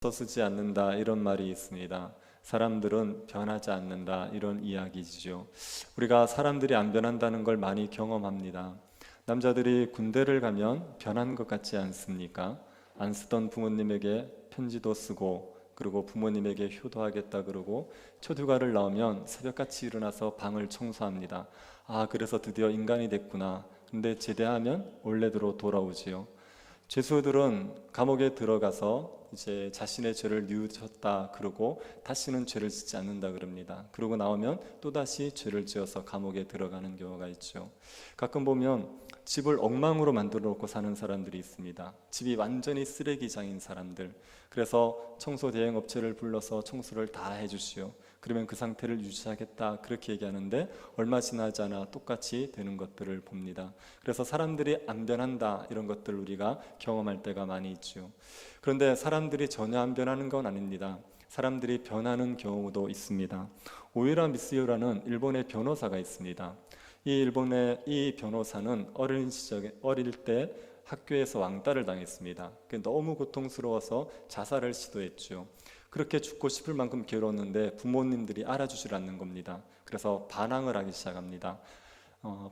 서쓰지 않는다 이런 말이 있습니다. 사람들은 변하지 않는다 이런 이야기지요. 우리가 사람들이 안 변한다는 걸 많이 경험합니다. 남자들이 군대를 가면 변한 것 같지 않습니까? 안 쓰던 부모님에게 편지도 쓰고 그리고 부모님에게 효도하겠다 그러고 초휴가를 나오면 새벽같이 일어나서 방을 청소합니다. 아, 그래서 드디어 인간이 됐구나. 근데 제대하면 원래대로 돌아오지요. 죄수들은 감옥에 들어가서 이제 자신의 죄를 뉘우쳤다 그러고 다시는 죄를 짓지 않는다 그럽니다. 그러고 나오면 또다시 죄를 지어서 감옥에 들어가는 경우가 있죠. 가끔 보면 집을 엉망으로 만들어 놓고 사는 사람들이 있습니다. 집이 완전히 쓰레기장인 사람들. 그래서 청소 대행 업체를 불러서 청소를 다 해주시오. 그러면 그 상태를 유지하겠다 그렇게 얘기하는데 얼마 지나지 않아 똑같이 되는 것들을 봅니다. 그래서 사람들이 안 변한다 이런 것들 우리가 경험할 때가 많이 있죠. 그런데 사람들이 전혀 안 변하는 건 아닙니다. 사람들이 변하는 경우도 있습니다. 오이라 미스요라는 일본의 변호사가 있습니다. 이 변호사는 어릴 때 학교에서 왕따를 당했습니다. 너무 고통스러워서 자살을 시도했죠. 그렇게 죽고 싶을 만큼 괴로웠는데 부모님들이 알아주질 않는 겁니다. 그래서 반항을 하기 시작합니다.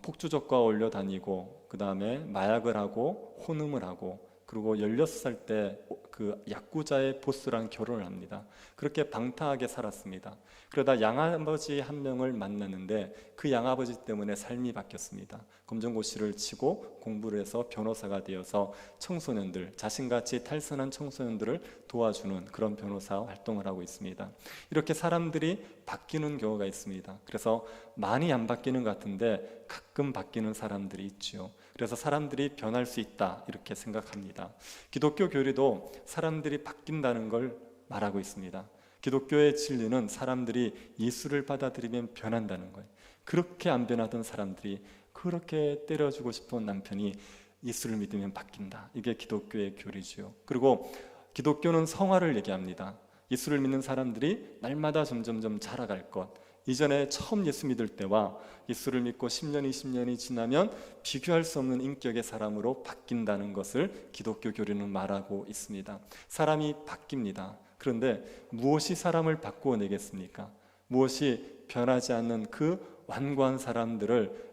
폭주족과 올려 다니고 그 다음에 마약을 하고 혼음을 하고 그리고 16살 때 그 야쿠자의 보스랑 결혼을 합니다. 그렇게 방탕하게 살았습니다. 그러다 양아버지 한 명을 만났는데 그 양아버지 때문에 삶이 바뀌었습니다. 검정고시를 치고 공부를 해서 변호사가 되어서 청소년들, 자신같이 탈선한 청소년들을 도와주는 그런 변호사 활동을 하고 있습니다. 이렇게 사람들이 바뀌는 경우가 있습니다. 그래서 많이 안 바뀌는 것 같은데 가끔 바뀌는 사람들이 있죠. 그래서 사람들이 변할 수 있다 이렇게 생각합니다. 기독교 교리도 사람들이 바뀐다는 걸 말하고 있습니다. 기독교의 진리는 사람들이 예수를 받아들이면 변한다는 거예요. 그렇게 안 변하던 사람들이 그렇게 때려주고 싶은 남편이 예수를 믿으면 바뀐다. 이게 기독교의 교리죠. 그리고 기독교는 성화를 얘기합니다. 예수를 믿는 사람들이 날마다 점점점 자라갈 것. 이전에 처음 예수 믿을 때와 예수를 믿고 10년, 20년이 지나면 비교할 수 없는 인격의 사람으로 바뀐다는 것을 기독교 교리는 말하고 있습니다. 사람이 바뀝니다. 그런데 무엇이 사람을 바꾸어내겠습니까? 무엇이 변하지 않는 그 완고한 사람들을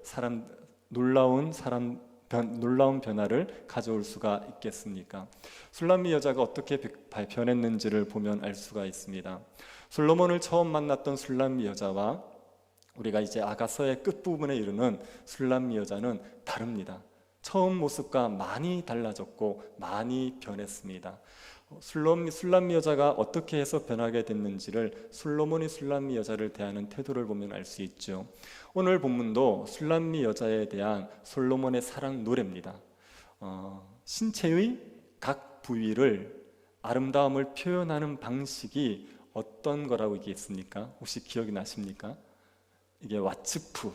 놀라운 변화를 가져올 수가 있겠습니까? 술람미 여자가 어떻게 변했는지를 보면 알 수가 있습니다. 솔로몬을 처음 만났던 술람미 여자와 우리가 이제 아가서의 끝부분에 이르는 술람미 여자는 다릅니다. 처음 모습과 많이 달라졌고 많이 변했습니다. 술람미 여자가 어떻게 해서 변하게 됐는지를 솔로몬이 술람미 여자를 대하는 태도를 보면 알 수 있죠. 오늘 본문도 술람미 여자에 대한 솔로몬의 사랑 노래입니다. 신체의 각 부위를 아름다움을 표현하는 방식이 어떤 거라고 얘기했습니까? 혹시 기억이 나십니까? 이게 와츠프,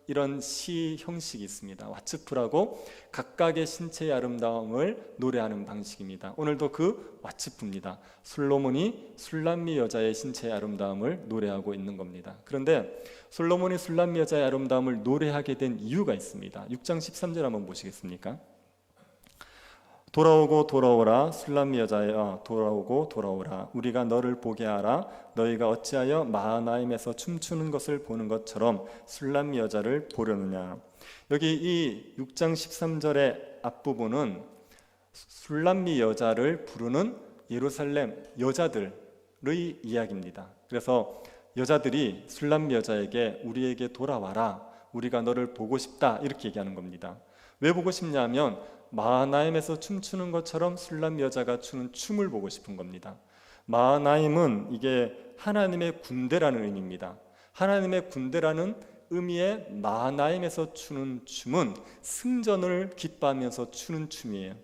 이런 시 형식이 있습니다. 와츠프라고 각각의 신체의 아름다움을 노래하는 방식입니다. 오늘도 그 와츠프입니다. 솔로몬이 술람미 여자의 신체의 아름다움을 노래하고 있는 겁니다. 그런데 솔로몬이 술람미 여자의 아름다움을 노래하게 된 이유가 있습니다. 6장 13절 한번 보시겠습니까? 돌아오고 돌아오라 술람미 여자여 돌아오고 돌아오라 우리가 너를 보게 하라 너희가 어찌하여 마하나임에서 춤추는 것을 보는 것처럼 술람미 여자를 보려느냐. 여기 이 6장 13절의 앞부분은 술람미 여자를 부르는 예루살렘 여자들의 이야기입니다. 그래서 여자들이 술람미 여자에게 우리에게 돌아와라 우리가 너를 보고 싶다 이렇게 얘기하는 겁니다. 왜 보고 싶냐면 마하나임에서 춤추는 것처럼 술람 여자가 추는 춤을 보고 싶은 겁니다. 마하나임은 이게 하나님의 군대라는 의미입니다. 하나님의 군대라는 의미의 마하나임에서 추는 춤은 승전을 기뻐하면서 추는 춤이에요.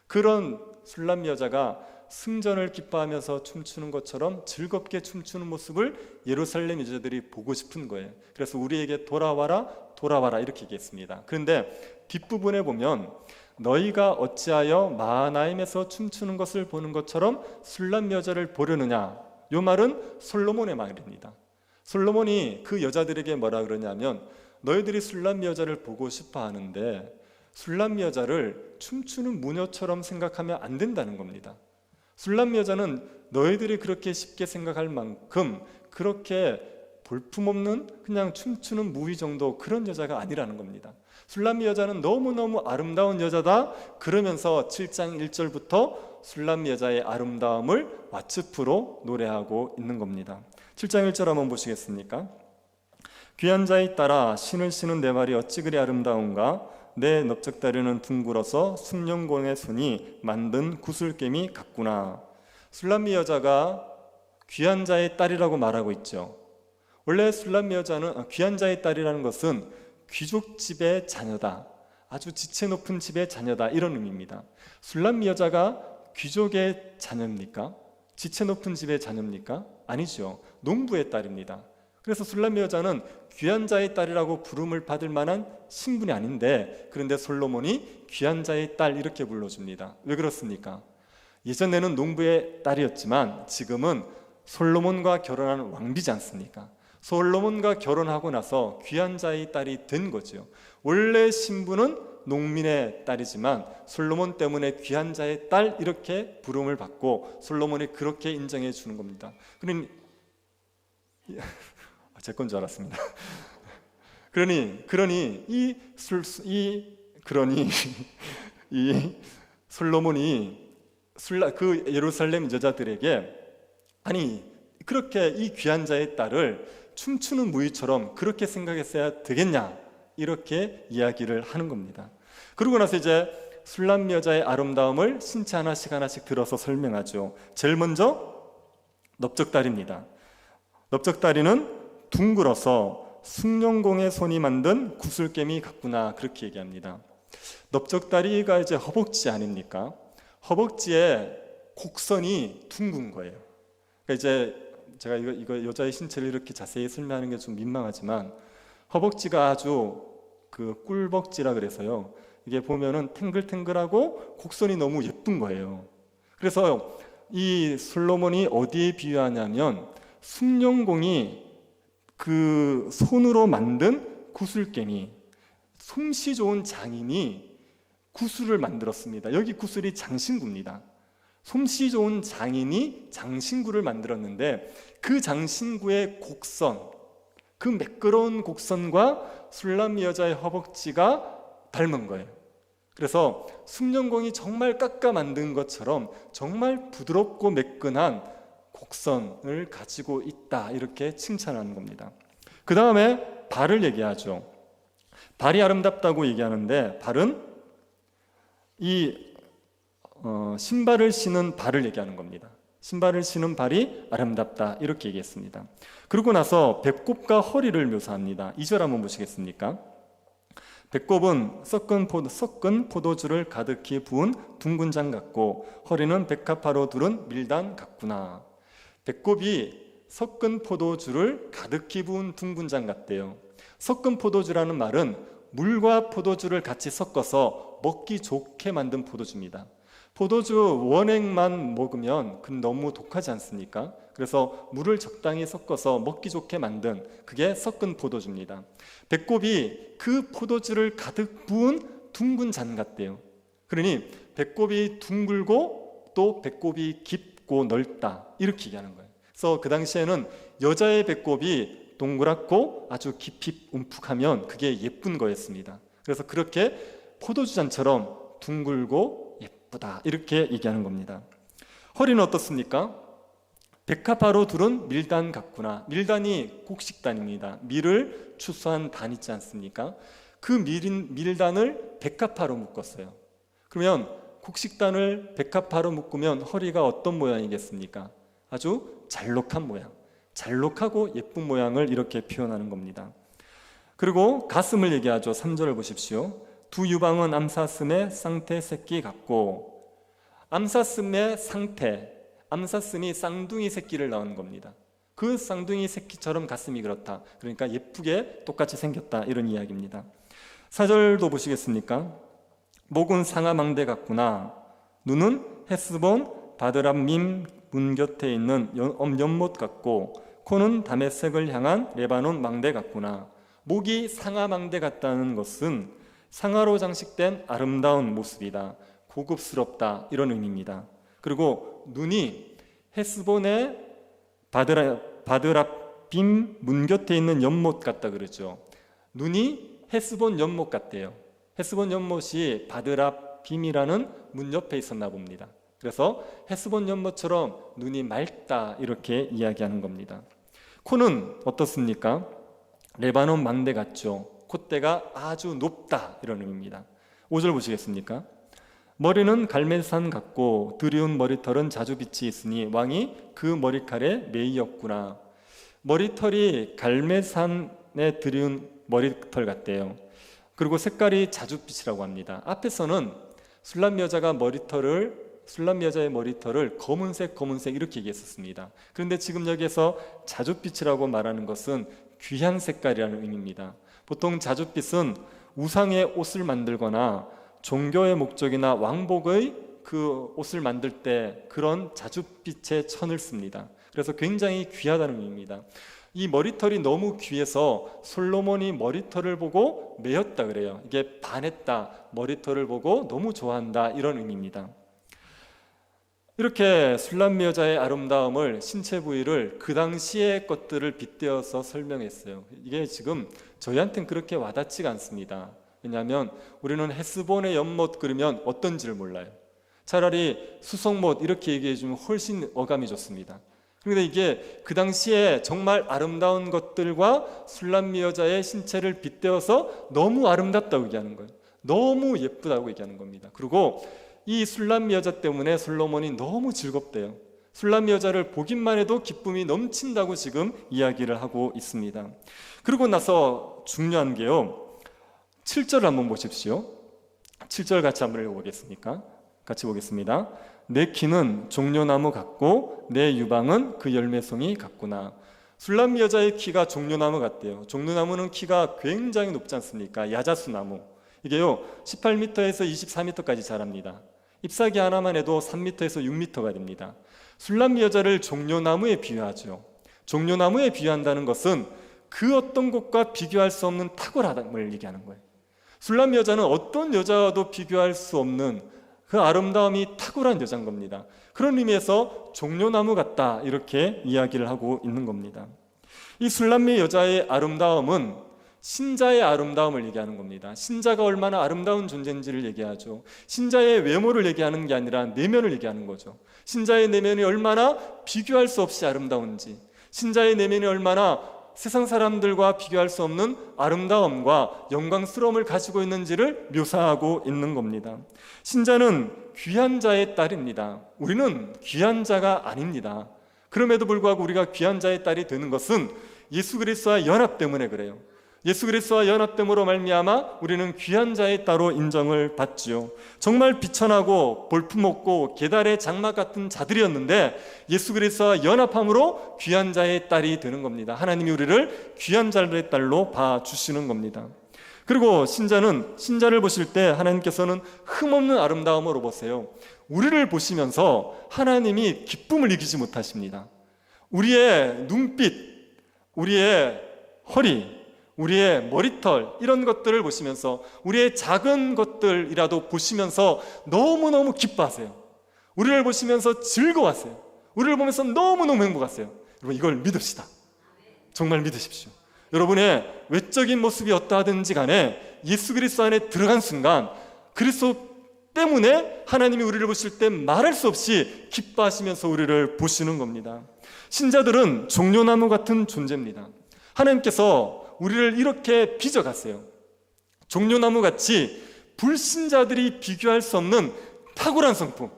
그런 술람 여자가 승전을 기뻐하면서 춤추는 것처럼 즐겁게 춤추는 모습을 예루살렘 여자들이 보고 싶은 거예요. 그래서 우리에게 돌아와라 돌아와라 이렇게 얘기했습니다. 그런데 뒷부분에 보면 너희가 어찌하여 마하나임에서 춤추는 것을 보는 것처럼 술람 여자를 보려느냐. 이 말은 솔로몬의 말입니다. 솔로몬이 그 여자들에게 뭐라 그러냐면 너희들이 술람 여자를 보고 싶어 하는데 술람 여자를 춤추는 무녀처럼 생각하면 안 된다는 겁니다. 술람 여자는 너희들이 그렇게 쉽게 생각할 만큼 그렇게 볼품없는 그냥 춤추는 무위 정도 그런 여자가 아니라는 겁니다. 술람 여자는 너무너무 아름다운 여자다. 그러면서 7장 1절부터 술람 여자의 아름다움을 와츠프로 노래하고 있는 겁니다. 7장 1절 한번 보시겠습니까? 귀한 자에 따라 신을 신은 내 말이 어찌 그리 아름다운가. 내 넓적다리는 둥글어서 숭늉공의 손이 만든 구슬겜이 같구나. 술람미 여자가 귀한 자의 딸이라고 말하고 있죠. 원래 술람미 여자는 귀한 자의 딸이라는 것은 귀족집의 자녀다, 아주 지체 높은 집의 자녀다, 이런 의미입니다. 술람미 여자가 귀족의 자녀입니까? 지체 높은 집의 자녀입니까? 아니죠. 농부의 딸입니다. 그래서 술람미 여자는 귀한 자의 딸이라고 부름을 받을 만한 신분이 아닌데, 그런데 솔로몬이 귀한 자의 딸 이렇게 불러줍니다. 왜 그렇습니까? 예전에는 농부의 딸이었지만 지금은 솔로몬과 결혼한 왕비지 않습니까? 솔로몬과 결혼하고 나서 귀한 자의 딸이 된 거죠. 원래 신분은 농민의 딸이지만 솔로몬 때문에 귀한 자의 딸 이렇게 부름을 받고 솔로몬이 그렇게 인정해 주는 겁니다. 그러니 제 건 줄 알았습니다. 그러니 이 솔로몬이 그 예루살렘 여자들에게 아니 그렇게 이 귀한 자의 딸을 춤추는 무희처럼 그렇게 생각했어야 되겠냐 이렇게 이야기를 하는 겁니다. 그러고 나서 이제 술람 여자의 아름다움을 신체 하나씩 들어서 설명하죠. 제일 먼저 넓적다리입니다. 넓적다리는 둥글어서 숭늉공의 손이 만든 구슬겜이 같구나 그렇게 얘기합니다. 넓적다리가 이제 허벅지 아닙니까? 허벅지에 곡선이 둥근 거예요. 그러니까 이제 제가 이거 여자의 신체를 이렇게 자세히 설명하는 게 좀 민망하지만 허벅지가 아주 그 꿀벅지라 그래서요. 이게 보면은 탱글탱글하고 곡선이 너무 예쁜 거예요. 그래서 이 솔로몬이 어디에 비유하냐면 숭늉공이 그 손으로 만든 구슬겜이 솜씨 좋은 장인이 구슬을 만들었습니다. 여기 구슬이 장신구입니다. 솜씨 좋은 장인이 장신구를 만들었는데 그 장신구의 곡선, 그 매끄러운 곡선과 술람 여자의 허벅지가 닮은 거예요. 그래서 숭늉공이 정말 깎아 만든 것처럼 정말 부드럽고 매끈한 곡선을 가지고 있다 이렇게 칭찬하는 겁니다. 그 다음에 발을 얘기하죠. 발이 아름답다고 얘기하는데 발은 이 신발을 신은 발을 얘기하는 겁니다. 신발을 신은 발이 아름답다 이렇게 얘기했습니다. 그러고 나서 배꼽과 허리를 묘사합니다. 2절 한번 보시겠습니까? 배꼽은 섞은 포도주를 가득히 부은 둥근 장 같고 허리는 백합화로 두른 밀단 같구나. 배꼽이 섞은 포도주를 가득히 부은 둥근 장 같대요. 섞은 포도주라는 말은 물과 포도주를 같이 섞어서 먹기 좋게 만든 포도주입니다. 포도주 원액만 먹으면 그건 너무 독하지 않습니까? 그래서 물을 적당히 섞어서 먹기 좋게 만든 그게 섞은 포도주입니다. 배꼽이 그 포도주를 가득 부은 둥근 잔 같대요. 그러니 배꼽이 둥글고 또 배꼽이 깊고 넓다 이렇게 얘기하는 거예요. 그래서 그 당시에는 여자의 배꼽이 동그랗고 아주 깊이 움푹하면 그게 예쁜 거였습니다. 그래서 그렇게 포도주잔처럼 둥글고 예쁘다 이렇게 얘기하는 겁니다. 허리는 어떻습니까? 백합화로 두른 밀단 같구나. 밀단이 곡식단입니다. 밀을 추수한 단 있지 않습니까? 그 밀단을 백합화로 묶었어요. 그러면 곡식단을 백합화로 묶으면 허리가 어떤 모양이겠습니까? 아주 잘록한 모양, 잘록하고 예쁜 모양을 이렇게 표현하는 겁니다. 그리고 가슴을 얘기하죠. 3절을 보십시오. 두 유방은 암사슴의 쌍태 새끼 같고, 암사슴의 상태, 암사슴이 쌍둥이 새끼를 낳은 겁니다. 그 쌍둥이 새끼처럼 가슴이 그렇다. 그러니까 예쁘게 똑같이 생겼다 이런 이야기입니다. 4절도 보시겠습니까? 목은 상아망대 같구나. 눈은 헤스본 바드람밈 문 곁에 있는 연못 같고, 코는 다메섹을 향한 레바논 망대 같구나. 목이 상아망대 같다는 것은 상아로 장식된 아름다운 모습이다, 고급스럽다 이런 의미입니다. 그리고 눈이 헤스본의 바드랍빔 문 곁에 있는 연못 같다 그러죠. 눈이 헤스본 연못 같대요. 헤스본 연못이 바드랍빔이라는 문 옆에 있었나 봅니다. 그래서 헤스본 연못처럼 눈이 맑다 이렇게 이야기하는 겁니다. 코는 어떻습니까? 레바논 망대 같죠. 콧대가 아주 높다 이런 의미입니다. 5절 보시겠습니까? 머리는 갈멜산 같고 드리운 머리털은 자주빛이 있으니 왕이 그 머리칼에 매이었구나. 머리털이 갈멜산에 드리운 머리털 같대요. 그리고 색깔이 자주빛이라고 합니다. 앞에서는 술람 여자의 머리털을 검은색 이렇게 얘기했었습니다. 그런데 지금 여기에서 자주빛이라고 말하는 것은 귀한 색깔이라는 의미입니다. 보통 자주빛은 우상의 옷을 만들거나 종교의 목적이나 왕복의 그 옷을 만들 때 그런 자주빛의 천을 씁니다. 그래서 굉장히 귀하다는 의미입니다. 이 머리털이 너무 귀해서 솔로몬이 머리털을 보고 매였다 그래요. 이게 반했다, 머리털을 보고 너무 좋아한다 이런 의미입니다. 이렇게 술람 여자의 아름다움을, 신체 부위를 그 당시의 것들을 빗대어서 설명했어요. 이게 지금 저희한테는 그렇게 와닿지가 않습니다. 왜냐하면 우리는 헤스본의 연못 그러면 어떤지를 몰라요. 차라리 수송못 이렇게 얘기해 주면 훨씬 어감이 좋습니다. 그런데 이게 그 당시에 정말 아름다운 것들과 술람 여자의 신체를 빗대어서 너무 아름답다고 얘기하는 거예요. 너무 예쁘다고 얘기하는 겁니다. 그리고 이 술람 여자 때문에 솔로몬이 너무 즐겁대요. 술람 여자를 보기만 해도 기쁨이 넘친다고 지금 이야기를 하고 있습니다. 그러고 나서 중요한 게요, 7절을 한번 보십시오. 7절 같이 한번 읽어보겠습니까? 같이 보겠습니다. 내 키는 종려나무 같고 내 유방은 그 열매송이 같구나. 술람 여자의 키가 종려나무 같대요. 종려나무는 키가 굉장히 높지 않습니까? 야자수나무. 이게요 18m에서 24m까지 자랍니다. 잎사귀 하나만 해도 3m에서 6m가 됩니다. 술람 여자를 종려나무에 비유하죠. 종려나무에 비유한다는 것은 그 어떤 것과 비교할 수 없는 탁월함을 얘기하는 거예요. 술람 여자는 어떤 여자와도 비교할 수 없는 그 아름다움이 탁월한 여자인 겁니다. 그런 의미에서 종려나무 같다 이렇게 이야기를 하고 있는 겁니다. 이 술람미 여자의 아름다움은 신자의 아름다움을 얘기하는 겁니다. 신자가 얼마나 아름다운 존재인지를 얘기하죠. 신자의 외모를 얘기하는 게 아니라 내면을 얘기하는 거죠. 신자의 내면이 얼마나 비교할 수 없이 아름다운지, 신자의 내면이 얼마나 세상 사람들과 비교할 수 없는 아름다움과 영광스러움을 가지고 있는지를 묘사하고 있는 겁니다. 신자는 귀한 자의 딸입니다. 우리는 귀한 자가 아닙니다. 그럼에도 불구하고 우리가 귀한 자의 딸이 되는 것은 예수 그리스도와 연합 때문에 그래요. 예수 그리스도와 연합됨으로 말미암아 우리는 귀한 자의 딸로 인정을 받지요. 정말 비천하고 볼품없고 계달의 장막 같은 자들이었는데 예수 그리스도와 연합함으로 귀한 자의 딸이 되는 겁니다. 하나님이 우리를 귀한 자의 딸로 봐주시는 겁니다. 그리고 신자를 보실 때 하나님께서는 흠없는 아름다움으로 보세요. 우리를 보시면서 하나님이 기쁨을 이기지 못하십니다. 우리의 눈빛, 우리의 허리, 우리의 머리털 이런 것들을 보시면서 우리의 작은 것들이라도 보시면서 너무너무 기뻐하세요. 우리를 보시면서 즐거워하세요. 우리를 보면서 너무너무 행복하세요. 여러분 이걸 믿읍시다. 정말 믿으십시오. 여러분의 외적인 모습이 어떠하든지 간에 예수 그리스도 안에 들어간 순간 그리스도 때문에 하나님이 우리를 보실 때 말할 수 없이 기뻐하시면서 우리를 보시는 겁니다. 신자들은 종려나무 같은 존재입니다. 하나님께서 우리를 이렇게 빚어갔어요. 종려나무같이 불신자들이 비교할 수 없는 탁월한 성품,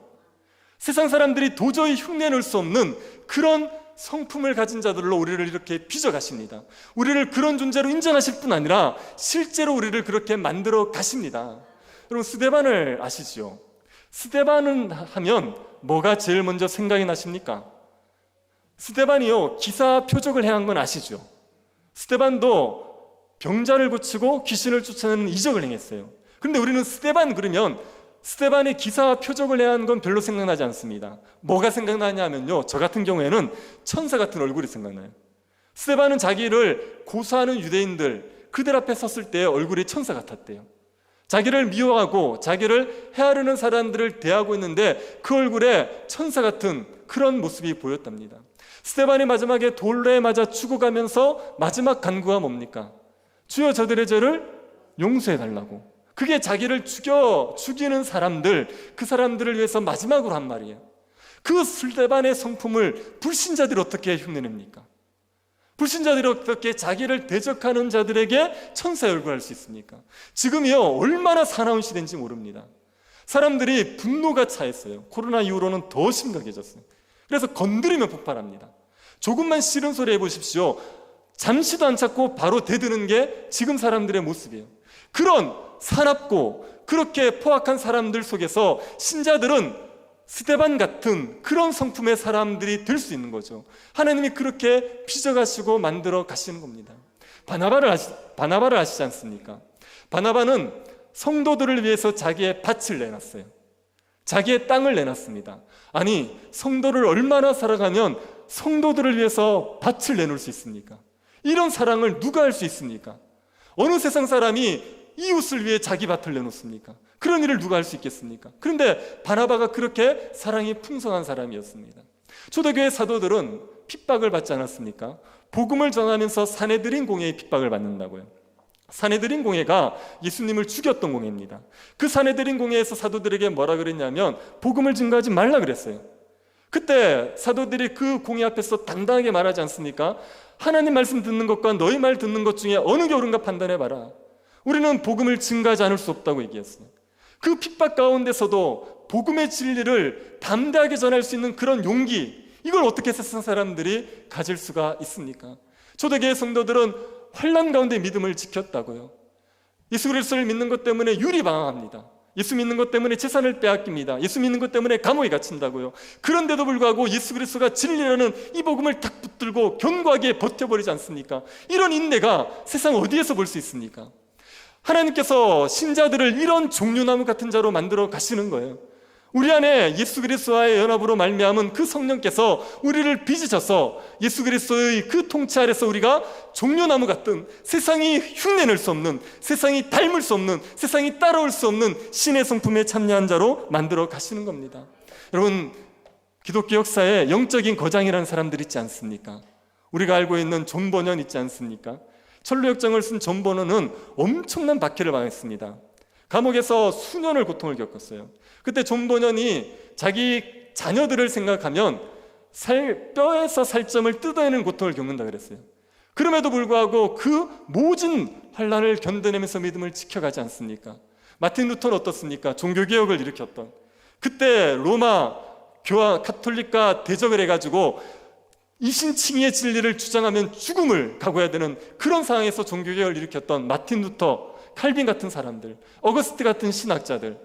세상 사람들이 도저히 흉내낼 수 없는 그런 성품을 가진 자들로 우리를 이렇게 빚어가십니다. 우리를 그런 존재로 인정하실 뿐 아니라 실제로 우리를 그렇게 만들어 가십니다. 여러분 스데반을 아시죠? 스데반은 하면 뭐가 제일 먼저 생각이 나십니까? 스데반이요 기사 표적을 행한 건 아시죠? 스데반도 병자를 고치고 귀신을 쫓아내는 이적을 행했어요. 그런데 우리는 스데반 그러면 스데반의 기사와 표적을 행한 건 별로 생각나지 않습니다. 뭐가 생각나냐 하면요 저 같은 경우에는 천사 같은 얼굴이 생각나요. 스데반은 자기를 고소하는 유대인들 그들 앞에 섰을 때 얼굴이 천사 같았대요. 자기를 미워하고 자기를 헤아르는 사람들을 대하고 있는데 그 얼굴에 천사 같은 그런 모습이 보였답니다. 스데반이 마지막에 돌에 맞아 죽어가면서 마지막 간구가 뭡니까? 주여 저들의 죄를 용서해달라고. 그게 자기를 죽이는 사람들, 그 사람들을 위해서 마지막으로 한 말이에요. 그 스데반의 성품을 불신자들이 어떻게 흉내냅니까? 불신자들이 어떻게 자기를 대적하는 자들에게 천사의 얼굴을 할 수 있습니까? 지금이요, 얼마나 사나운 시대인지 모릅니다. 사람들이 분노가 차있어요. 코로나 이후로는 더 심각해졌어요. 그래서 건드리면 폭발합니다. 조금만 싫은 소리 해보십시오. 잠시도 안 찾고 바로 대드는 게 지금 사람들의 모습이에요. 그런 사납고 그렇게 포악한 사람들 속에서 신자들은 스데반 같은 그런 성품의 사람들이 될 수 있는 거죠. 하나님이 그렇게 빚어가시고 만들어 가시는 겁니다. 바나바를 아시지 않습니까? 바나바는 성도들을 위해서 자기의 밭을 내놨어요. 자기의 땅을 내놨습니다. 아니, 성도를 얼마나 사랑하면 성도들을 위해서 밭을 내놓을 수 있습니까? 이런 사랑을 누가 할 수 있습니까? 어느 세상 사람이 이웃을 위해 자기 밭을 내놓습니까? 그런 일을 누가 할 수 있겠습니까? 그런데 바나바가 그렇게 사랑이 풍성한 사람이었습니다. 초대교회 사도들은 핍박을 받지 않았습니까? 복음을 전하면서 사내들인 공회의 핍박을 받는다고요. 사내들인 공회가 예수님을 죽였던 공회입니다. 그 사내들인 공회에서 사도들에게 뭐라 그랬냐면 복음을 증거하지 말라 그랬어요. 그때 사도들이 그 공회 앞에서 당당하게 말하지 않습니까? 하나님 말씀 듣는 것과 너희 말 듣는 것 중에 어느 게 옳은가 판단해봐라. 우리는 복음을 증거하지 않을 수 없다고 얘기했어요. 그 핍박 가운데서도 복음의 진리를 담대하게 전할 수 있는 그런 용기, 이걸 어떻게 세상 사람들이 가질 수가 있습니까? 초대교회 성도들은 환난 가운데 믿음을 지켰다고요. 예수 그리스도를 믿는 것 때문에 유리방황합니다. 예수 믿는 것 때문에 재산을 빼앗깁니다. 예수 믿는 것 때문에 감옥에 갇힌다고요. 그런데도 불구하고 예수 그리스도가 진리라는 이 복음을 딱 붙들고 견고하게 버텨버리지 않습니까? 이런 인내가 세상 어디에서 볼 수 있습니까? 하나님께서 신자들을 이런 종려나무 같은 자로 만들어 가시는 거예요. 우리 안에 예수 그리스도와의 연합으로 말미암은 그 성령께서 우리를 빚으셔서 예수 그리스도의 그 통치 아래서 우리가 종려나무 같은, 세상이 흉내낼 수 없는, 세상이 닮을 수 없는, 세상이 따라올 수 없는 신의 성품에 참여한 자로 만들어 가시는 겁니다. 여러분, 기독교 역사에 영적인 거장이라는 사람들 있지 않습니까? 우리가 알고 있는 존 버년 있지 않습니까? 천루역정을 쓴 존 버년은 엄청난 박해를 당했습니다. 감옥에서 수년을 고통을 겪었어요. 그때 존 버년이 자기 자녀들을 생각하면 뼈에서 살점을 뜯어내는 고통을 겪는다 그랬어요. 그럼에도 불구하고 그 모진 환난을 견뎌내면서 믿음을 지켜가지 않습니까? 마틴 루터는 어떻습니까? 종교개혁을 일으켰던, 그때 로마 교화 카톨릭과 대적을 해가지고 이신칭의의 진리를 주장하면 죽음을 각오해야 되는 그런 상황에서 종교개혁을 일으켰던 마틴 루터, 칼빈 같은 사람들, 어거스트 같은 신학자들,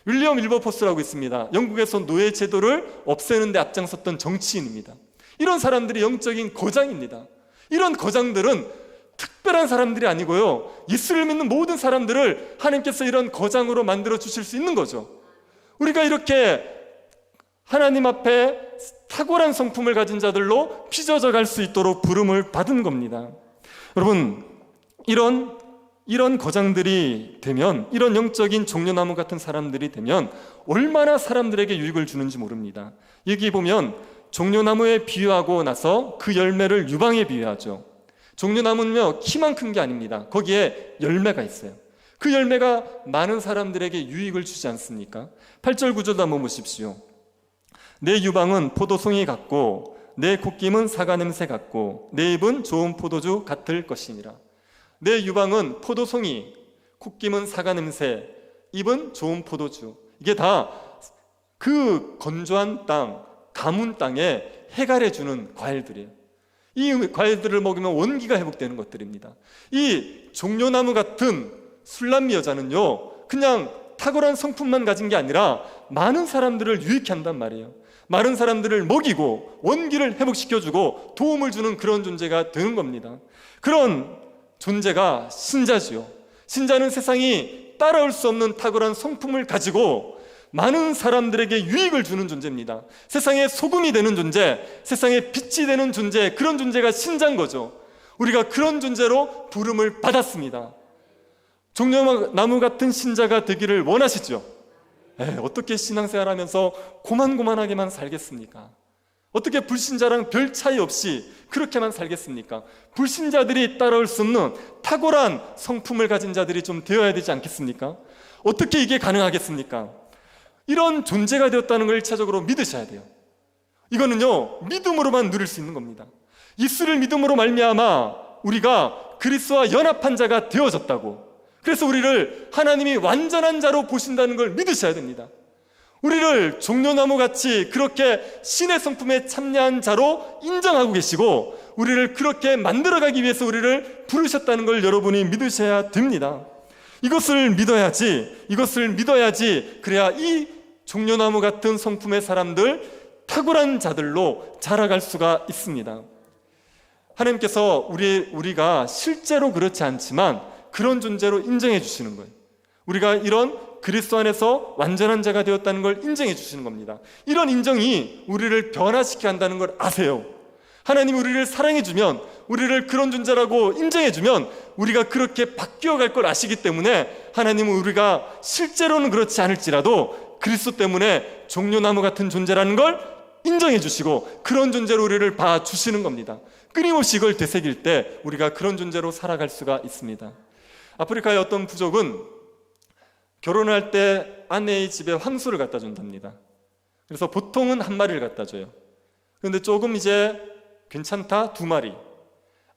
윌리엄 윌버포스라고 있습니다. 영국에서 노예 제도를 없애는 데 앞장섰던 정치인입니다. 이런 사람들이 영적인 거장입니다. 이런 거장들은 특별한 사람들이 아니고요, 예수를 믿는 모든 사람들을 하나님께서 이런 거장으로 만들어 주실 수 있는 거죠. 우리가 이렇게 하나님 앞에 탁월한 성품을 가진 자들로 빚어져 갈 수 있도록 부름을 받은 겁니다. 여러분, 이런 거장들이 되면, 이런 영적인 종려나무 같은 사람들이 되면 얼마나 사람들에게 유익을 주는지 모릅니다. 여기 보면 종려나무에 비유하고 나서 그 열매를 유방에 비유하죠. 종려나무는요, 키만 큰 게 아닙니다. 거기에 열매가 있어요. 그 열매가 많은 사람들에게 유익을 주지 않습니까? 8절 9절도 한번 보십시오. 내 유방은 포도송이 같고 내 콧김은 사과 냄새 같고 내 입은 좋은 포도주 같을 것이니라. 내 유방은 포도송이, 콧김은 사과 냄새, 입은 좋은 포도주. 이게 다 그 건조한 땅, 가문 땅에 해갈해주는 과일들이에요. 이 과일들을 먹으면 원기가 회복되는 것들입니다. 이 종려나무 같은 술람미 여자는요, 그냥 탁월한 성품만 가진 게 아니라 많은 사람들을 유익해 한단 말이에요. 많은 사람들을 먹이고 원기를 회복시켜주고 도움을 주는 그런 존재가 되는 겁니다. 그런 존재가 신자지요. 신자는 세상이 따라올 수 없는 탁월한 성품을 가지고 많은 사람들에게 유익을 주는 존재입니다. 세상의 소금이 되는 존재, 세상의 빛이 되는 존재, 그런 존재가 신자인 거죠. 우리가 그런 존재로 부름을 받았습니다. 종려나무 같은 신자가 되기를 원하시죠? 어떻게 신앙생활하면서 고만고만하게만 살겠습니까? 어떻게 불신자랑 별 차이 없이 그렇게만 살겠습니까? 불신자들이 따라올 수 없는 탁월한 성품을 가진 자들이 좀 되어야 되지 않겠습니까? 어떻게 이게 가능하겠습니까? 이런 존재가 되었다는 걸 1차적으로 믿으셔야 돼요. 이거는요, 믿음으로만 누릴 수 있는 겁니다. 예수를 믿음으로 말미암아 우리가 그리스도와 연합한 자가 되어졌다고, 그래서 우리를 하나님이 완전한 자로 보신다는 걸 믿으셔야 됩니다. 우리를 종려나무같이 그렇게 신의 성품에 참여한 자로 인정하고 계시고, 우리를 그렇게 만들어가기 위해서 우리를 부르셨다는 걸 여러분이 믿으셔야 됩니다. 이것을 믿어야지 그래야 이 종려나무 같은 성품의 사람들, 탁월한 자들로 자라갈 수가 있습니다. 하나님께서 우리가 실제로 그렇지 않지만 그런 존재로 인정해 주시는 거예요. 우리가 이런 그리스도 안에서 완전한 자가 되었다는 걸 인정해 주시는 겁니다. 이런 인정이 우리를 변화시키게 한다는 걸 아세요. 하나님이 우리를 사랑해 주면, 우리를 그런 존재라고 인정해 주면 우리가 그렇게 바뀌어 갈 걸 아시기 때문에 하나님은 우리가 실제로는 그렇지 않을지라도 그리스도 때문에 종려나무 같은 존재라는 걸 인정해 주시고 그런 존재로 우리를 봐주시는 겁니다. 끊임없이 이걸 되새길 때 우리가 그런 존재로 살아갈 수가 있습니다. 아프리카의 어떤 부족은 결혼할 때 아내의 집에 황소를 갖다 준답니다. 그래서 보통은 한 마리를 갖다 줘요. 그런데 조금 이제 괜찮다, 2마리,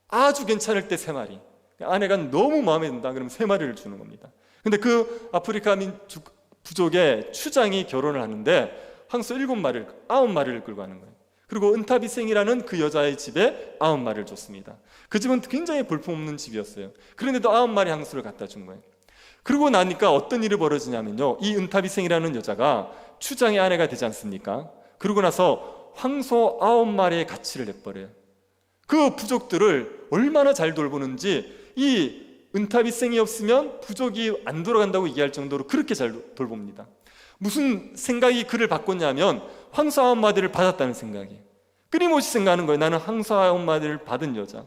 아주 괜찮을 때 3마리, 아내가 너무 마음에 든다 그러면 3마리를 주는 겁니다. 근데 그 아프리카 부족의 추장이 결혼을 하는데 황소 7마리를, 9마리를 끌고 가는 거예요. 그리고 은타비생이라는 그 여자의 집에 9마리를 줬습니다. 그 집은 굉장히 볼품없는 집이었어요. 그런데도 9마리 황소를 갖다 준 거예요. 그러고 나니까 어떤 일이 벌어지냐면요, 이 은타비생이라는 여자가 추장의 아내가 되지 않습니까? 그러고 나서 황소 9마리의 가치를 내버려요. 그 부족들을 얼마나 잘 돌보는지, 이 은타비생이 없으면 부족이 안 돌아간다고 얘기할 정도로 그렇게 잘 돌봅니다. 무슨 생각이 그를 바꿨냐면 황소 9마리를 받았다는 생각이, 끊임없이 생각하는 거예요. 나는 황소 9마리를 받은 여자,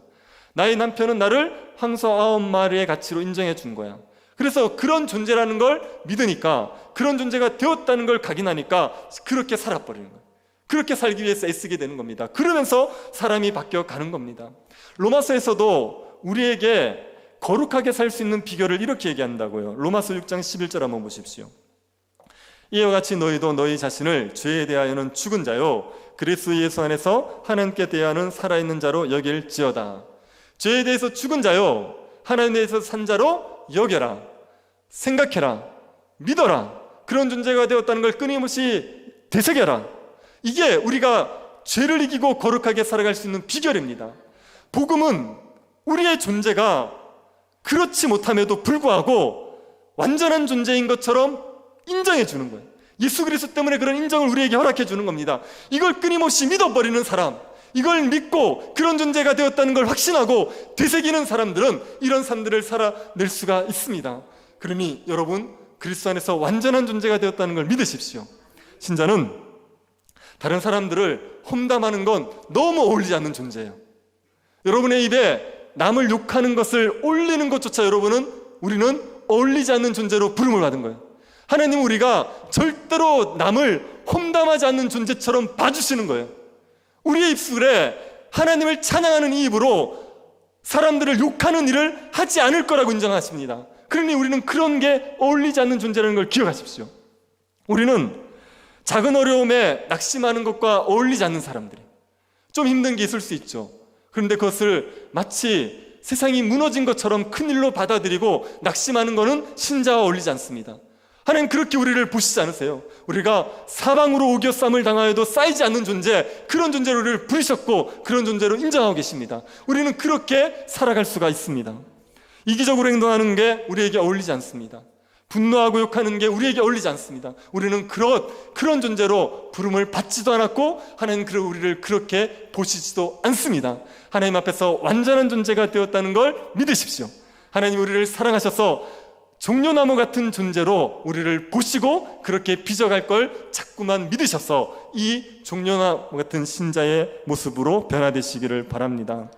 나의 남편은 나를 황소 9마리의 가치로 인정해 준 거야. 그래서 그런 존재라는 걸 믿으니까, 그런 존재가 되었다는 걸 각인하니까 그렇게 살아버리는 거예요. 그렇게 살기 위해서 애쓰게 되는 겁니다. 그러면서 사람이 바뀌어 가는 겁니다. 로마서에서도 우리에게 거룩하게 살 수 있는 비결을 이렇게 얘기한다고요. 로마서 6장 11절 한번 보십시오. 이와 같이 너희도 너희 자신을 죄에 대하여는 죽은 자요 그리스도 예수 안에서 하나님께 대하여는 살아있는 자로 여길지어다. 죄에 대해서 죽은 자요 하나님에 대해서 산 자로 여겨라, 생각해라, 믿어라. 그런 존재가 되었다는 걸 끊임없이 되새겨라. 이게 우리가 죄를 이기고 거룩하게 살아갈 수 있는 비결입니다. 복음은 우리의 존재가 그렇지 못함에도 불구하고 완전한 존재인 것처럼 인정해 주는 거예요. 예수 그리스도 때문에 그런 인정을 우리에게 허락해 주는 겁니다. 이걸 끊임없이 믿어버리는 사람, 이걸 믿고 그런 존재가 되었다는 걸 확신하고 되새기는 사람들은 이런 삶들을 살아낼 수가 있습니다. 그러니 여러분, 그리스도 안에서 완전한 존재가 되었다는 걸 믿으십시오. 신자는 다른 사람들을 험담하는 건 너무 어울리지 않는 존재예요. 여러분의 입에 남을 욕하는 것을 올리는 것조차 우리는 어울리지 않는 존재로 부름을 받은 거예요. 하나님은 우리가 절대로 남을 험담하지 않는 존재처럼 봐주시는 거예요. 우리의 입술에 하나님을 찬양하는 이 입으로 사람들을 욕하는 일을 하지 않을 거라고 인정하십니다. 그러니 우리는 그런 게 어울리지 않는 존재라는 걸 기억하십시오. 우리는 작은 어려움에 낙심하는 것과 어울리지 않는 사람들이에요. 좀 힘든 게 있을 수 있죠. 그런데 그것을 마치 세상이 무너진 것처럼 큰일로 받아들이고 낙심하는 것은 신자와 어울리지 않습니다. 하나님 그렇게 우리를 보시지 않으세요. 우리가 사방으로 오겨쌈을 당하여도 쌓이지 않는 존재, 그런 존재로 우리를 부르셨고 그런 존재로 인정하고 계십니다. 우리는 그렇게 살아갈 수가 있습니다. 이기적으로 행동하는 게 우리에게 어울리지 않습니다. 분노하고 욕하는 게 우리에게 어울리지 않습니다. 우리는 그런 존재로 부름을 받지도 않았고 하나님 우리를 그렇게 보시지도 않습니다. 하나님 앞에서 완전한 존재가 되었다는 걸 믿으십시오. 하나님 우리를 사랑하셔서 종려나무 같은 존재로 우리를 보시고 그렇게 빚어갈 걸 자꾸만 믿으셔서 이 종려나무 같은 신자의 모습으로 변화되시기를 바랍니다.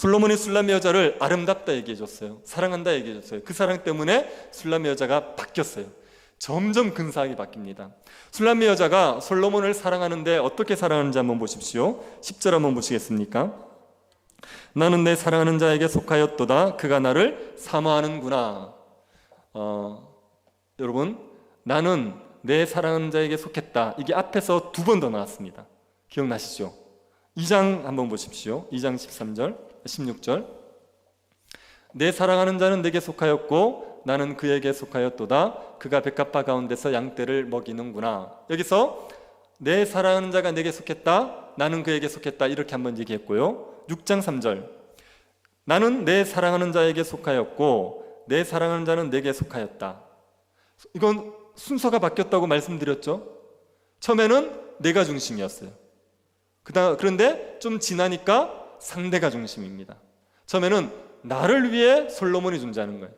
솔로몬이 술람의 여자를 아름답다 얘기해줬어요. 사랑한다 얘기해줬어요. 그 사랑 때문에 술람의 여자가 바뀌었어요. 점점 근사하게 바뀝니다. 술람의 여자가 솔로몬을 사랑하는데 어떻게 사랑하는지 한번 보십시오. 10절 한번 보시겠습니까? 나는 내 사랑하는 자에게 속하였도다. 그가 나를 사모하는구나. 여러분, 나는 내 사랑하는 자에게 속했다. 이게 앞에서 두 번 더 나왔습니다. 기억나시죠? 2장 한번 보십시오. 2장 13절, 16절. 내 사랑하는 자는 내게 속하였고 나는 그에게 속하였도다. 그가 백합화 가운데서 양떼를 먹이는구나. 여기서 내 사랑하는 자가 내게 속했다. 나는 그에게 속했다. 이렇게 한번 얘기했고요. 6장 3절. 나는 내 사랑하는 자에게 속하였고 내 사랑하는 자는 내게 속하였다. 이건 순서가 바뀌었다고 말씀드렸죠. 처음에는 내가 중심이었어요. 그런데 좀 지나니까 상대가 중심입니다. 처음에는 나를 위해 솔로몬이 존재하는 거예요.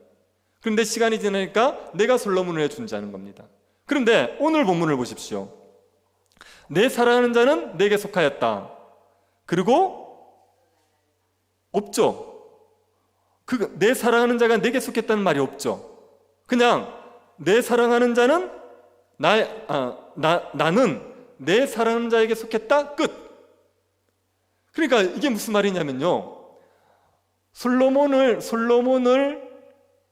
그런데 시간이 지나니까 내가 솔로몬을 위해 존재하는 겁니다. 그런데 오늘 본문을 보십시오. 내 사랑하는 자는 내게 속하였다. 그리고 없죠. 내 사랑하는 자가 내게 속했다는 말이 없죠. 그냥 내 사랑하는 자는 나는 내 사랑하는 자에게 속했다. 끝. 그러니까 이게 무슨 말이냐면요. 솔로몬을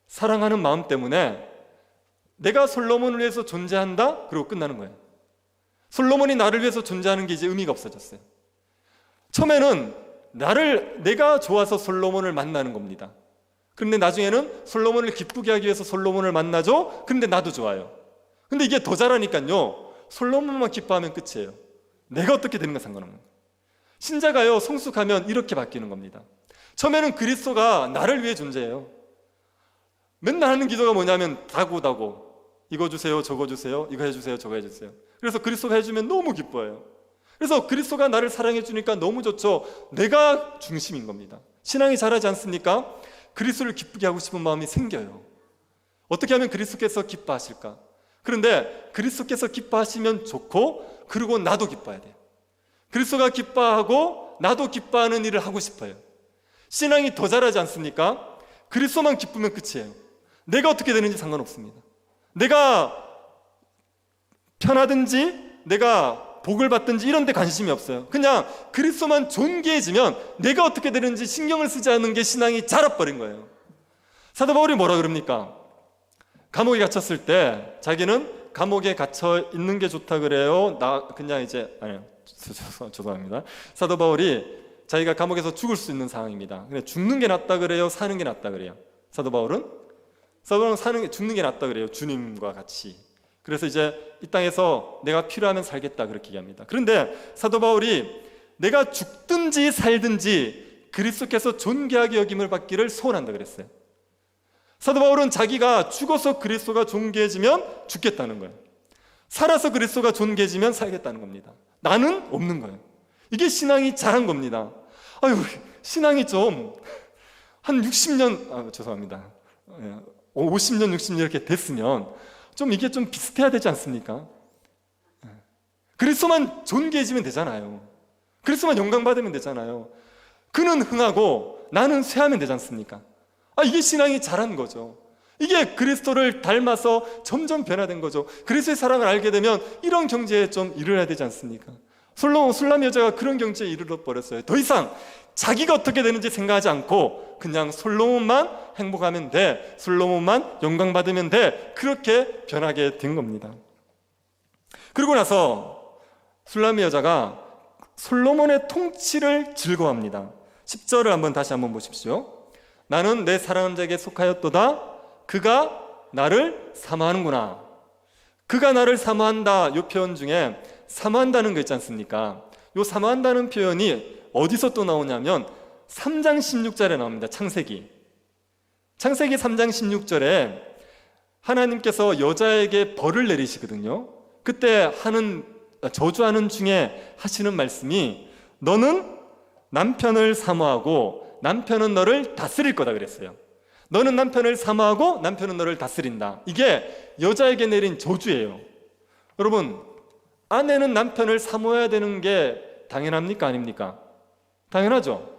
사랑하는 마음 때문에 내가 솔로몬을 위해서 존재한다. 그리고 끝나는 거예요. 솔로몬이 나를 위해서 존재하는 게 이제 의미가 없어졌어요. 처음에는 내가 좋아서 솔로몬을 만나는 겁니다. 그런데 나중에는 솔로몬을 기쁘게 하기 위해서 솔로몬을 만나죠. 그런데 나도 좋아요. 근데 이게 더 잘하니까요. 솔로몬만 기뻐하면 끝이에요. 내가 어떻게 되는 건 상관없는 거예요. 신자가요, 성숙하면 이렇게 바뀌는 겁니다. 처음에는 그리스도가 나를 위해 존재해요. 맨날 하는 기도가 뭐냐면 다구다구. 이거 주세요, 저거 주세요, 이거 해주세요, 저거 해주세요. 그래서 그리스도가 해주면 너무 기뻐해요. 그래서 그리스도가 나를 사랑해 주니까 너무 좋죠. 내가 중심인 겁니다. 신앙이 자라지 않습니까? 그리스도를 기쁘게 하고 싶은 마음이 생겨요. 어떻게 하면 그리스도께서 기뻐하실까? 그런데 그리스도께서 기뻐하시면 좋고, 그리고 나도 기뻐해야 돼요. 그리스도가 기뻐하고 나도 기뻐하는 일을 하고 싶어요. 신앙이 더 자라지 않습니까? 그리스도만 기쁘면 끝이에요. 내가 어떻게 되는지 상관없습니다. 내가 편하든지 내가 복을 받든지 이런 데 관심이 없어요. 그냥 그리스도만 존귀해지면 내가 어떻게 되는지 신경을 쓰지 않는 게 신앙이 자라버린 거예요. 사도 바울이 뭐라 그럽니까? 감옥에 갇혔을 때 자기는 감옥에 갇혀 있는 게 좋다 그래요. 죄송합니다. 사도 바울이 자기가 감옥에서 죽을 수 있는 상황입니다. 근데 죽는 게 낫다 그래요? 사는 게 낫다 그래요? 사도 바울은 죽는 게 낫다 그래요. 주님과 같이. 그래서 이제 이 땅에서 내가 필요하면 살겠다 그렇게 얘기합니다. 그런데 사도 바울이 내가 죽든지 살든지 그리스도께서 존귀하게 여김을 받기를 소원한다 그랬어요. 사도 바울은 자기가 죽어서 그리스도가 존귀해지면 죽겠다는 거예요. 살아서 그리스도가 존귀해지면 살겠다는 겁니다. 나는 없는 거예요. 이게 신앙이 자란 겁니다. 신앙이 좀 한 60년, 죄송합니다. 50년, 60년 이렇게 됐으면 좀 이게 좀 비슷해야 되지 않습니까? 그리스도만 존귀해지면 되잖아요. 그리스도만 영광 받으면 되잖아요. 그는 흥하고 나는 쇠하면 되지 않습니까? 이게 신앙이 자란 거죠. 이게 그리스도를 닮아서 점점 변화된 거죠. 그리스도의 사랑을 알게 되면 이런 경지에 좀 이르러야 되지 않습니까? 술람 여자가 그런 경지에 이르러 버렸어요. 더 이상 자기가 어떻게 되는지 생각하지 않고 그냥 솔로몬만 행복하면 돼, 솔로몬만 영광 받으면 돼, 그렇게 변하게 된 겁니다. 그리고 나서 술람의 여자가 솔로몬의 통치를 즐거워합니다. 10절을 다시 한번 보십시오. 나는 내 사랑하는 자에게 속하였도다. 그가 나를 사모하는구나. 그가 나를 사모한다. 이 표현 중에 사모한다는 거 있지 않습니까? 이 사모한다는 표현이 어디서 또 나오냐면 3장 16절에 나옵니다. 창세기 3장 16절에 하나님께서 여자에게 벌을 내리시거든요. 그때 저주하는 중에 하시는 말씀이 너는 남편을 사모하고 남편은 너를 다스릴 거다 그랬어요. 너는 남편을 사모하고 남편은 너를 다스린다. 이게 여자에게 내린 저주예요. 여러분, 아내는 남편을 사모해야 되는 게 당연합니까? 아닙니까? 당연하죠.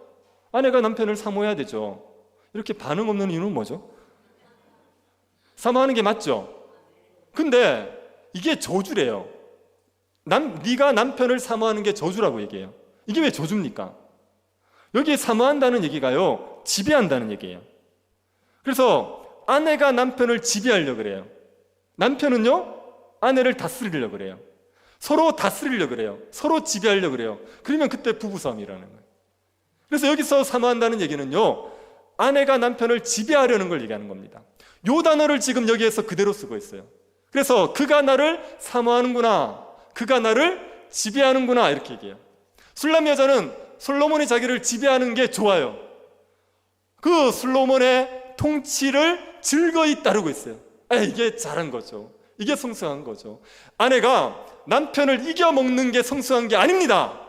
아내가 남편을 사모해야 되죠. 이렇게 반응 없는 이유는 뭐죠? 사모하는 게 맞죠? 근데 이게 저주래요. 네가 남편을 사모하는 게 저주라고 얘기해요. 이게 왜 저주입니까? 여기 사모한다는 얘기가요, 지배한다는 얘기예요. 그래서 아내가 남편을 지배하려고 그래요. 남편은요, 아내를 다스리려고 그래요. 서로 다스리려고 그래요. 서로 지배하려고 그래요. 그러면 그때 부부싸움이 일어나는 거예요. 그래서 여기서 사모한다는 얘기는요, 아내가 남편을 지배하려는 걸 얘기하는 겁니다. 요 단어를 지금 여기에서 그대로 쓰고 있어요. 그래서 그가 나를 사모하는구나, 그가 나를 지배하는구나, 이렇게 얘기해요. 술람 여자는 솔로몬이 자기를 지배하는 게 좋아요. 그 솔로몬의 통치를 즐거이 따르고 있어요. 이게 잘한 거죠. 이게 성숙한 거죠. 아내가 남편을 이겨먹는 게 성숙한 게 아닙니다.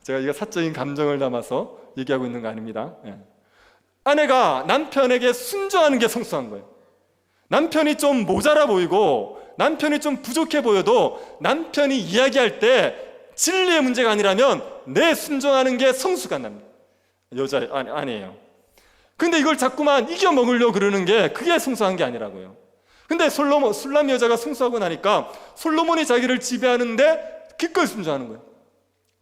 제가 이거 사적인 감정을 담아서 얘기하고 있는 거 아닙니다. 아내가 남편에게 순종하는 게 성숙한 거예요. 남편이 좀 모자라 보이고 남편이 좀 부족해 보여도 남편이 이야기할 때 진리의 문제가 아니라면 내 순종하는 게 성숙한 아내예요. 근데 이걸 자꾸만 이겨먹으려고 그러는 게 그게 성숙한 게 아니라고요. 근데 술람 여자가 성숙하고 나니까 솔로몬이 자기를 지배하는데 기꺼이 순종하는 거예요.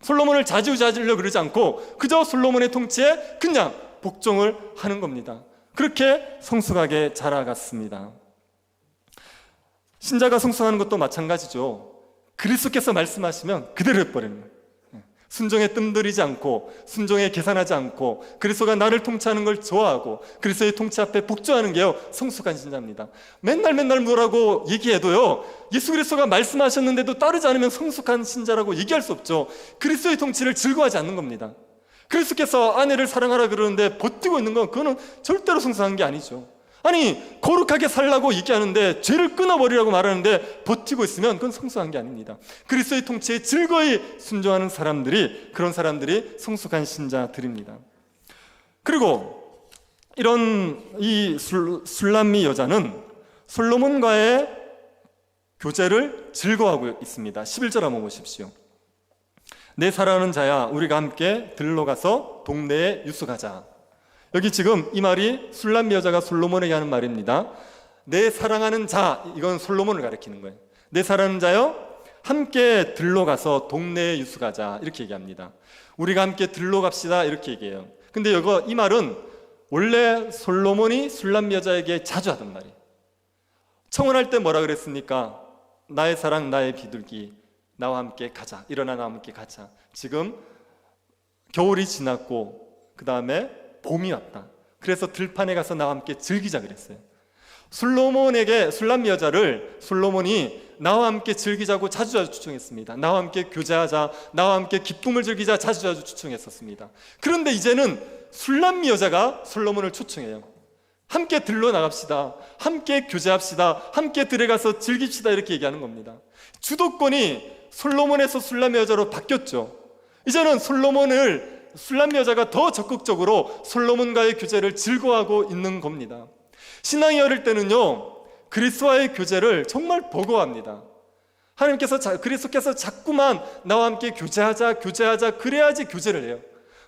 솔로몬을 자지우지하려고 그러지 않고 그저 솔로몬의 통치에 그냥 복종을 하는 겁니다. 그렇게 성숙하게 자라갔습니다. 신자가 성숙하는 것도 마찬가지죠. 그리스도께서 말씀하시면 그대로 해버리는 거예요. 순종에 뜸들이지 않고 순종에 계산하지 않고 그리스도가 나를 통치하는 걸 좋아하고 그리스도의 통치 앞에 복종하는 게요, 성숙한 신자입니다. 맨날 뭐라고 얘기해도요, 예수 그리스도가 말씀하셨는데도 따르지 않으면 성숙한 신자라고 얘기할 수 없죠. 그리스도의 통치를 즐거워하지 않는 겁니다. 그리스도께서 아내를 사랑하라 그러는데 버티고 있는 건 그거는 절대로 성숙한 게 아니죠. 아니, 거룩하게 살라고 얘기하는데 죄를 끊어버리라고 말하는데 버티고 있으면 그건 성숙한 게 아닙니다. 그리스도의 통치에 즐거이 순종하는 사람들이, 그런 사람들이 성숙한 신자들입니다. 그리고 이런 이 술람미 여자는 솔로몬과의 교제를 즐거워하고 있습니다. 11절 한번 보십시오. 내 사랑하는 자야, 우리가 함께 들러 가서 동네에 유숙하자. 여기 지금 이 말이 술람미 여자가 솔로몬에게 하는 말입니다. 내 사랑하는 자, 이건 솔로몬을 가리키는 거예요. 내 사랑하는 자요, 함께 들러 가서 동네에 유숙하자, 이렇게 얘기합니다. 우리가 함께 들러 갑시다, 이렇게 얘기해요. 근데 이 말은 원래 솔로몬이 술람미 여자에게 자주 하던 말이에요. 청혼할 때 뭐라 그랬습니까? 나의 사랑, 나의 비둘기, 나와 함께 가자. 일어나 나와 함께 가자. 지금 겨울이 지났고 그 다음에 봄이 왔다. 그래서 들판에 가서 나와 함께 즐기자 그랬어요. 솔로몬에게 술람미 여자를 솔로몬이 나와 함께 즐기자고 자주 추청했습니다. 나와 함께 교제하자, 나와 함께 기쁨을 즐기자 자주 추청했었습니다. 그런데 이제는 술람미 여자가 솔로몬을 초청해요. 함께 들러 나갑시다, 함께 교제합시다, 함께 들에 가서 즐깁시다, 이렇게 얘기하는 겁니다. 주도권이 솔로몬에서 술람미 여자로 바뀌었죠. 이제는 술람미 여자가 더 적극적으로 솔로몬과의 교제를 즐거워하고 있는 겁니다. 신앙이 어릴 때는요, 그리스도와의 교제를 정말 버거워합니다. 그리스도께서 자꾸만 나와 함께 교제하자 그래야지 교제를 해요.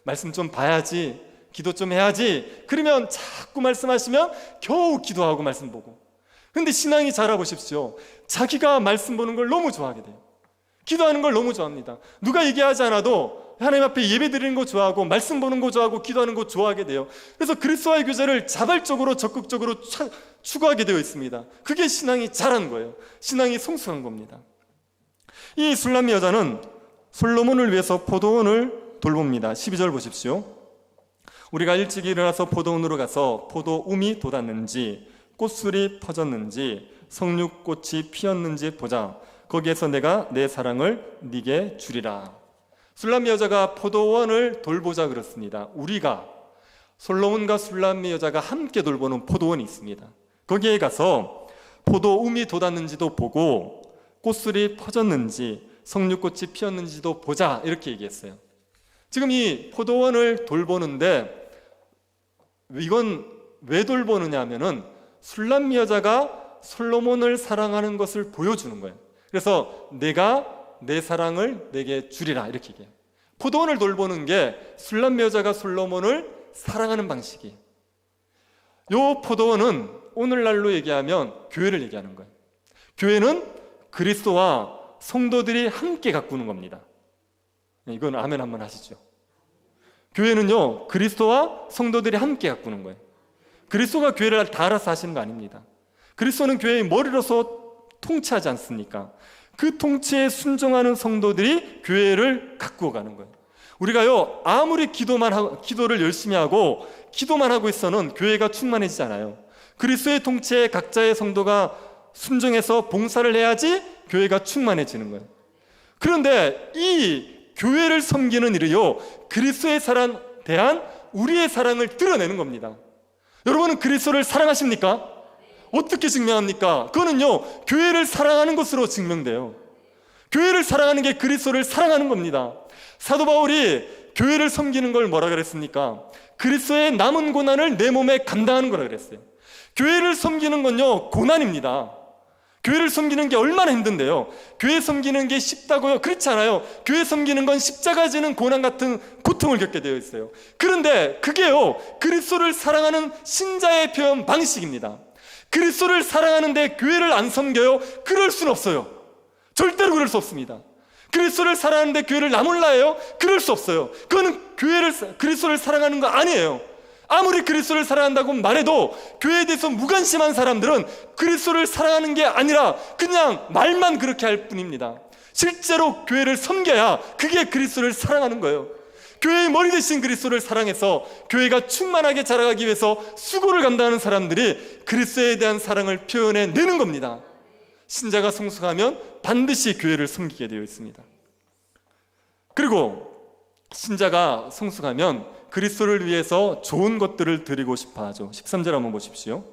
말씀 좀 봐야지, 기도 좀 해야지, 그러면 자꾸 말씀하시면 겨우 기도하고 말씀 보고. 근데 신앙이 자라보십시오. 자기가 말씀 보는 걸 너무 좋아하게 돼요. 기도하는 걸 너무 좋아합니다. 누가 얘기하지 않아도 하나님 앞에 예배 드리는 거 좋아하고 말씀 보는 거 좋아하고 기도하는 거 좋아하게 돼요. 그래서 그리스도와의 교제를 자발적으로 적극적으로 추구하게 되어 있습니다. 그게 신앙이 자란 거예요. 신앙이 성숙한 겁니다. 이 술람미 여자는 솔로몬을 위해서 포도원을 돌봅니다. 12절 보십시오. 우리가 일찍 일어나서 포도원으로 가서 포도움이 돋았는지 꽃술이 퍼졌는지 석류꽃이 피었는지 보자. 거기에서 내가 내 사랑을 네게 주리라. 술람미 여자가 포도원을 돌보자 그렇습니다. 우리가 솔로몬과 술람미 여자가 함께 돌보는 포도원이 있습니다. 거기에 가서 포도움이 돋았는지도 보고 꽃술이 퍼졌는지 석류꽃이 피었는지도 보자, 이렇게 얘기했어요. 지금 이 포도원을 돌보는데 이건 왜 돌보느냐 하면은 술람미 여자가 솔로몬을 사랑하는 것을 보여주는 거예요. 그래서 내가 내 사랑을 내게 주리라, 이렇게 얘기해요. 포도원을 돌보는 게 술람미 여자가 솔로몬을 사랑하는 방식이에요. 요 포도원은 오늘날로 얘기하면 교회를 얘기하는 거예요. 교회는 그리스도와 성도들이 함께 가꾸는 겁니다. 이건 아멘 한번 하시죠. 교회는요, 그리스도와 성도들이 함께 가꾸는 거예요. 그리스도가 교회를 다 알아서 하시는 거 아닙니다. 그리스도는 교회의 머리로서 통치하지 않습니까? 그 통치에 순종하는 성도들이 교회를 가꾸어 가는 거예요. 우리가요, 아무리 기도를 열심히 하고 기도만 하고 있어는 교회가 충만해지지 않아요. 그리스도의 통치에 각자의 성도가 순종해서 봉사를 해야지 교회가 충만해지는 거예요. 그런데 이 교회를 섬기는 일이요, 그리스도의 사랑에 대한 우리의 사랑을 드러내는 겁니다. 여러분은 그리스도를 사랑하십니까? 어떻게 증명합니까? 그거는요, 교회를 사랑하는 것으로 증명돼요. 교회를 사랑하는 게 그리스도를 사랑하는 겁니다. 사도 바울이 교회를 섬기는 걸 뭐라 그랬습니까? 그리스도의 남은 고난을 내 몸에 감당하는 거라 그랬어요. 교회를 섬기는 건요, 고난입니다. 교회를 섬기는 게 얼마나 힘든데요. 교회 섬기는 게 쉽다고요? 그렇지 않아요. 교회 섬기는 건 십자가 지는 고난 같은 고통을 겪게 되어 있어요. 그런데 그게요, 그리스도를 사랑하는 신자의 표현 방식입니다. 그리스도를 사랑하는데 교회를 안 섬겨요? 그럴 수는 없어요. 절대로 그럴 수 없습니다. 그리스도를 사랑하는데 교회를 나몰라 해요? 그럴 수 없어요. 그거는 그리스도를 사랑하는 거 아니에요. 아무리 그리스도를 사랑한다고 말해도 교회에 대해서 무관심한 사람들은 그리스도를 사랑하는 게 아니라 그냥 말만 그렇게 할 뿐입니다. 실제로 교회를 섬겨야 그게 그리스도를 사랑하는 거예요. 교회의 머리 대신 그리스도를 사랑해서 교회가 충만하게 자라가기 위해서 수고를 감당하는 사람들이 그리스도에 대한 사랑을 표현해내는 겁니다. 신자가 성숙하면 반드시 교회를 섬기게 되어 있습니다. 그리고 신자가 성숙하면 그리스도를 위해서 좋은 것들을 드리고 싶어 하죠. 13절 한번 보십시오.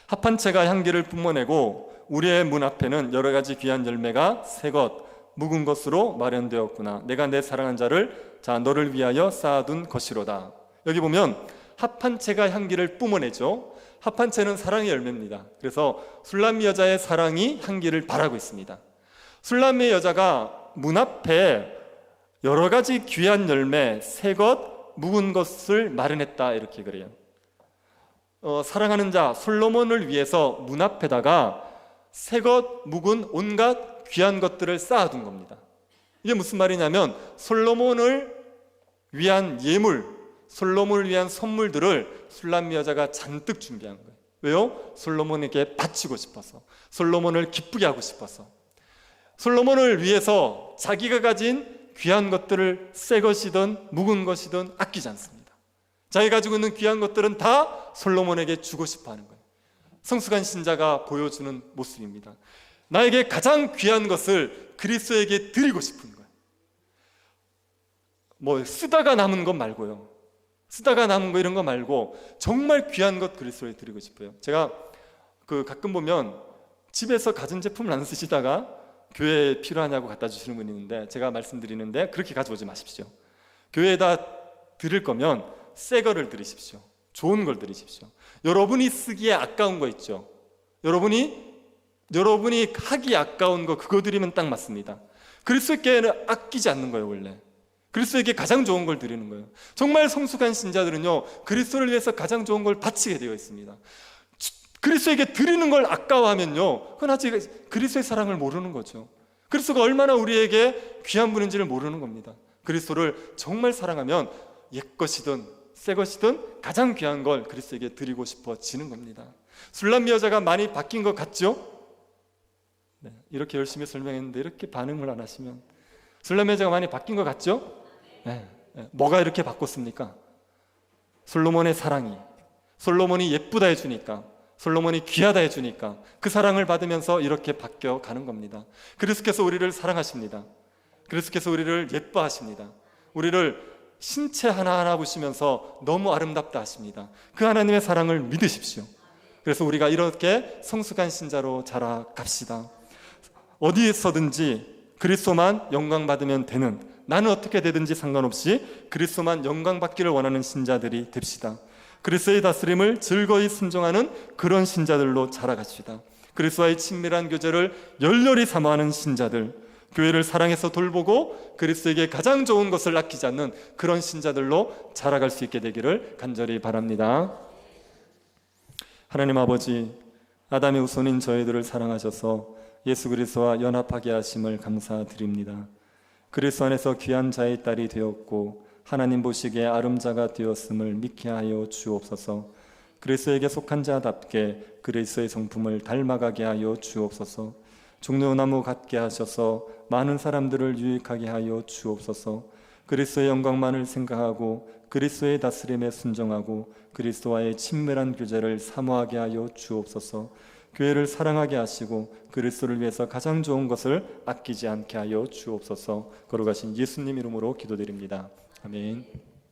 합한채가 향기를 뿜어내고 우리의 문 앞에는 여러 가지 귀한 열매가 새것 묵은 것으로 마련되었구나. 내가 내 사랑한 자를 너를 위하여 쌓아둔 것이로다. 여기 보면 합한채가 향기를 뿜어내죠. 합한채는 사랑의 열매입니다. 그래서 술람미 여자의 사랑이 향기를 발하고 있습니다. 술람미 여자가 문 앞에 여러 가지 귀한 열매, 새것, 묵은 것을 마련했다, 이렇게 그래요. 사랑하는 자 솔로몬을 위해서 문 앞에다가 새것, 묵은 온갖 귀한 것들을 쌓아둔 겁니다. 이게 무슨 말이냐면 솔로몬을 위한 예물, 솔로몬을 위한 선물들을 술람미 여자가 잔뜩 준비한 거예요. 왜요? 솔로몬에게 바치고 싶어서, 솔로몬을 기쁘게 하고 싶어서. 솔로몬을 위해서 자기가 가진 귀한 것들을 새 것이든 묵은 것이든 아끼지 않습니다. 자기가 가지고 있는 귀한 것들은 다 솔로몬에게 주고 싶어 하는 거예요. 성숙한 신자가 보여주는 모습입니다. 나에게 가장 귀한 것을 그리스도에게 드리고 싶은 거예요. 뭐 쓰다가 남은 것 말고요. 쓰다가 남은 거 이런 거 말고 정말 귀한 것 그리스도에 드리고 싶어요. 제가 가끔 보면 집에서 가전제품을 안 쓰시다가 교회에 필요하냐고 갖다 주시는 분이 있는데 제가 말씀드리는데 그렇게 가져오지 마십시오. 교회에다 드릴 거면 새 거를 드리십시오. 좋은 걸 드리십시오. 여러분이 쓰기에 아까운 거 있죠. 여러분이 하기 아까운 거 그거 드리면 딱 맞습니다. 그리스도께는 아끼지 않는 거예요. 원래 그리스도에게 가장 좋은 걸 드리는 거예요. 정말 성숙한 신자들은요, 그리스도를 위해서 가장 좋은 걸 바치게 되어 있습니다. 그리스도에게 드리는 걸 아까워하면요, 그건 아직 그리스도의 사랑을 모르는 거죠. 그리스도가 얼마나 우리에게 귀한 분인지를 모르는 겁니다. 그리스도를 정말 사랑하면 옛것이든 새 것이든 가장 귀한 걸 그리스도에게 드리고 싶어지는 겁니다. 술람미 여자가 많이 바뀐 것 같죠? 네, 이렇게 열심히 설명했는데 이렇게 반응을 안 하시면 술람미 여자가 많이 바뀐 것 같죠? 네. 뭐가 이렇게 바꿨습니까? 솔로몬의 사랑이, 솔로몬이 예쁘다 해주니까, 솔로몬이 귀하다 해주니까 그 사랑을 받으면서 이렇게 바뀌어 가는 겁니다. 그리스도께서 우리를 사랑하십니다. 그리스도께서 우리를 예뻐하십니다. 우리를 신체 하나하나 보시면서 너무 아름답다 하십니다. 그 하나님의 사랑을 믿으십시오. 그래서 우리가 이렇게 성숙한 신자로 자라갑시다. 어디에서든지 그리스도만 영광 받으면 되는, 나는 어떻게 되든지 상관없이 그리스도만 영광 받기를 원하는 신자들이 됩시다. 그리스도의 다스림을 즐거이 순종하는 그런 신자들로 자라갑시다. 그리스도와의 친밀한 교제를 열렬히 사모하는 신자들, 교회를 사랑해서 돌보고 그리스도에게 가장 좋은 것을 아끼지 않는 그런 신자들로 자라갈 수 있게 되기를 간절히 바랍니다. 하나님 아버지, 아담의 후손인 저희들을 사랑하셔서 예수 그리스도와 연합하게 하심을 감사드립니다. 그리스도 안에서 귀한 자의 딸이 되었고 하나님 보시기에 아름자가 되었음을 믿게 하여 주옵소서. 그리스도에게 속한 자답게 그리스도의 성품을 닮아가게 하여 주옵소서. 종려나무 같게 하셔서 많은 사람들을 유익하게 하여 주옵소서. 그리스도의 영광만을 생각하고 그리스도의 다스림에 순종하고 그리스도와의 친밀한 교제를 사모하게 하여 주옵소서. 교회를 사랑하게 하시고 그리스도를 위해서 가장 좋은 것을 아끼지 않게 하여 주옵소서. 걸어가신 예수님 이름으로 기도드립니다. 아멘.